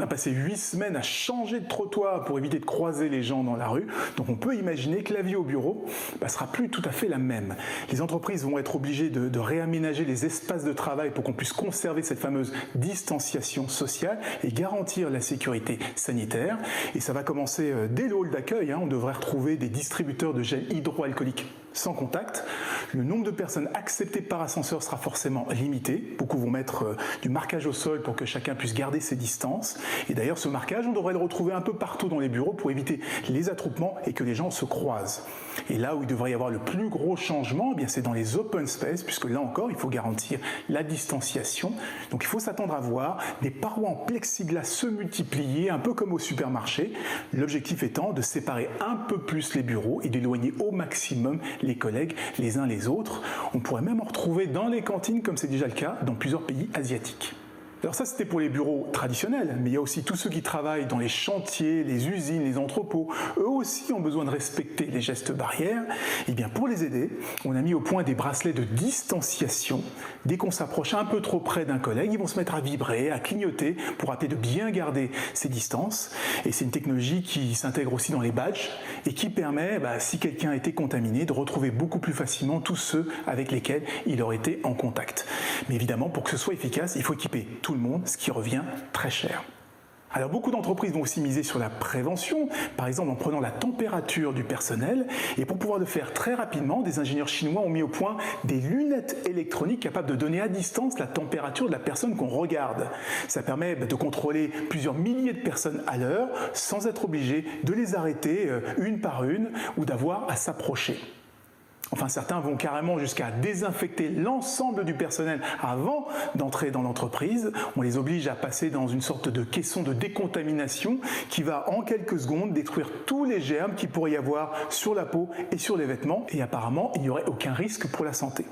a passé 8 semaines à changer de trottoir pour éviter de croiser les gens dans la rue. Donc on peut imaginer que la vie au bureau sera plus tout à fait la même. Les entreprises vont être obligées de réaménager les espaces de travail pour qu'on puisse conserver cette fameuse distanciation sociale et garantir la sécurité sanitaire. Et ça va commencer dès le hall d'accueil. On devrait retrouver des distributeurs de gel hydroalcoolique sans contact. Le nombre de personnes acceptées par ascenseur sera forcément limité. Beaucoup vont mettre du marquage au sol pour que chacun puisse garder ses distances. Et d'ailleurs, ce marquage, on devrait le retrouver un peu partout dans les bureaux pour éviter les attroupements et que les gens se croisent. Et là où il devrait y avoir le plus gros changement, c'est dans les open space, puisque là encore, il faut garantir la distanciation. Donc il faut s'attendre à voir des parois en plexiglas se multiplier, un peu comme au supermarché. L'objectif étant de séparer un peu plus les bureaux et d'éloigner au maximum les collègues les uns les autres. On pourrait même en retrouver dans les cantines, comme c'est déjà le cas dans plusieurs pays asiatiques. Alors ça, c'était pour les bureaux traditionnels, mais il y a aussi tous ceux qui travaillent dans les chantiers, les usines, les entrepôts. Eux aussi ont besoin de respecter les gestes barrières. Et bien pour les aider, on a mis au point des bracelets de distanciation. Dès qu'on s'approche un peu trop près d'un collègue, ils vont se mettre à vibrer, à clignoter pour rappeler de bien garder ses distances. Et c'est une technologie qui s'intègre aussi dans les badges et qui permet, si quelqu'un a été contaminé, de retrouver beaucoup plus facilement tous ceux avec lesquels il aurait été en contact. Mais évidemment, pour que ce soit efficace, il faut équiper tout le monde, ce qui revient très cher. Alors beaucoup d'entreprises vont aussi miser sur la prévention, par exemple en prenant la température du personnel. Et pour pouvoir le faire très rapidement, des ingénieurs chinois ont mis au point des lunettes électroniques capables de donner à distance la température de la personne qu'on regarde. Ça permet de contrôler plusieurs milliers de personnes à l'heure sans être obligé de les arrêter une par une ou d'avoir à s'approcher. Enfin, certains vont carrément jusqu'à désinfecter l'ensemble du personnel avant d'entrer dans l'entreprise. On les oblige à passer dans une sorte de caisson de décontamination qui va en quelques secondes détruire tous les germes qu'il pourrait y avoir sur la peau et sur les vêtements. Et apparemment, il n'y aurait aucun risque pour la santé.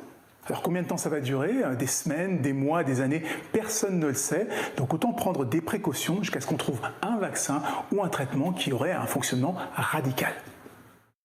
Alors combien de temps ça va durer? Des semaines, des mois, des années? Personne ne le sait. Donc autant prendre des précautions jusqu'à ce qu'on trouve un vaccin ou un traitement qui aurait un fonctionnement radical.